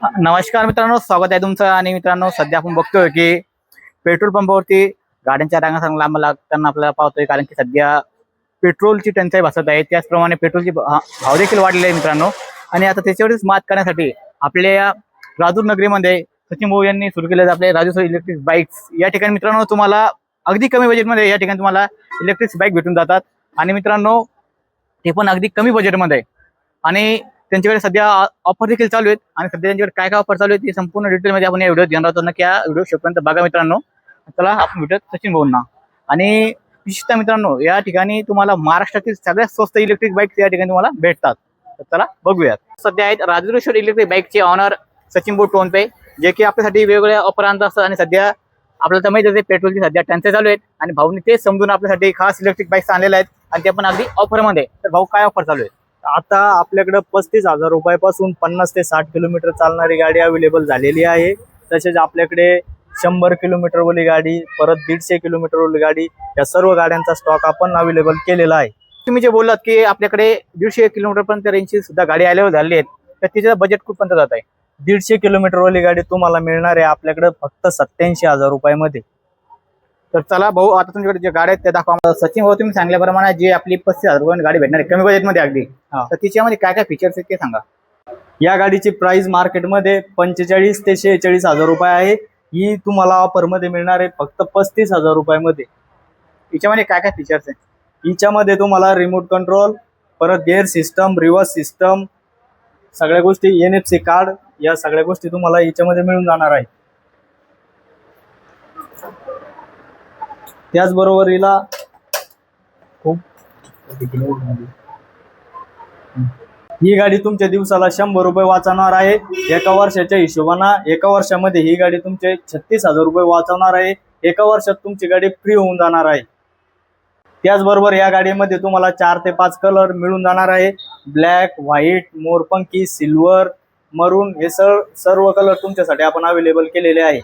नमस्कार मित्रांनो, स्वागत आहे तुमचं. आणि मित्रांनो, सध्या आपण बघतोय की पेट्रोल पंपावरती गाड्यांच्या रांगा सांग लांब लागताना आपल्याला पाहतोय, कारण की सध्या पेट्रोलची टंचाई भासत आहे. त्याचप्रमाणे पेट्रोलची भाव देखील वाढलेले आहे मित्रांनो. आणि आता त्याच्यावरच मात करण्यासाठी आपल्या या राजूर नगरीमध्ये सचिन भाऊ यांनी सुरू केलेलं आपले राजू इलेक्ट्रिक बाईक्स. या ठिकाणी मित्रांनो तुम्हाला अगदी कमी बजेटमध्ये या ठिकाणी तुम्हाला इलेक्ट्रिक बाईक भेटून जातात. आणि मित्रांनो, ते पण अगदी कमी बजेटमध्ये. आणि त्यांच्याकडे सध्या ऑफर देखील चालू आहेत. आणि सध्या त्यांच्याकडे काय काय ऑफर चालू आहेत ती संपूर्ण डिटेलमध्ये आपण या व्हिडिओत घेणार आहोत. नक्की या व्हिडिओ शेवटपर्यंत बघा मित्रांनो. चला आपण व्हिडिओत सचिन भाऊंना. आणि विशेषतः मित्रांनो, या ठिकाणी तुम्हाला महाराष्ट्रातील सगळ्यात स्वस्त इलेक्ट्रिक बाईक या ठिकाणी तुम्हाला भेटतात. तर चला बघूयात. सध्या आहेत राजूर इलेक्ट्रिक बाईकचे ऑनर सचिन भाऊ टोनपे, जे की आपल्यासाठी वेगवेगळ्या ऑफर आणत असतात. आणि सध्या आपल्याला तर माहिती आहे पेट्रोलची सध्या टंचाई चालू आहेत, आणि भाऊनी ते समजून आपल्यासाठी खास इलेक्ट्रिक बाईक्स आणलेल्या आहेत, आणि ते पण अगदी ऑफरमध्ये. तर भाऊ, काय ऑफर चालू आहे? आता आपल्याकडे 35,000 रुपयापासून 50 ते 60 किलोमीटर चालणारी गाडी अवेलेबल झालेली आहे. तसेच आपल्याकडे 100 किलोमीटर वाली गाडी, परत 150 किलोमीटर वाली गाडी, या सर्व गाड्यांचा स्टॉक आपण अवेलेबल केलेला आहे. तुम्ही जे बोललात की आपल्याकडे 150 किलोमीटर पर्यंत रेंजची सुद्धा गाडी अवेलेबल झाली आहेत, तर तिचं बजेट कुठपर्यंत जात आहे? 150 किलोमीटर वाली गाडी तुम्हाला मिळणार आहे आपल्याकडे फक्त 87,000 रुपयामध्ये. तर चला भाऊ, आता तुमच्याकडे जे गाड्या आहेत ते दाखवा. सचिन भाऊ, तुम्ही सांगल्याप्रमाणे जी आपली 35,000 रुपये गाडी भेटणार आहे कमी बजेटमध्ये अगदी, तर तिच्यामध्ये काय काय फीचर्स आहेत ते सांगा. या गाडीची प्राइस मार्केटमध्ये 45 ते 46,000 रुपये आहे. ही तुम्हाला ऑफरमध्ये मिळणार आहे फक्त 35,000 रुपयामध्ये. तिच्यामध्ये काय काय फीचर्स आहेत? हिच्यामध्ये तुम्हाला रिमोट कंट्रोल, परत गिअर सिस्टम, रिव्हर्स सिस्टम, सगळ्या गोष्टी, NFC कार्ड, या सगळ्या गोष्टी तुम्हाला हिच्यामध्ये मिळून जाणार आहे. त्याचबरोबर हिला ही गाडी तुमच्या दिवसाला 100 रुपये वाचवणार आहे. एका वर्षाच्या हिशोबाने एका वर्षामध्ये ही गाडी तुमचे 36,000 रुपये वाचवणार आहे. एका वर्षात तुमची गाडी फ्री होऊन जाणार आहे. त्याचबरोबर या गाडीमध्ये तुम्हाला 4 ते 5 कलर मिळून जाणार आहे. ब्लॅक, व्हाईट, मोरपंखी, सिल्वर, मरून, हे सर्व कलर तुमच्यासाठी आपण अवेलेबल केलेले आहे.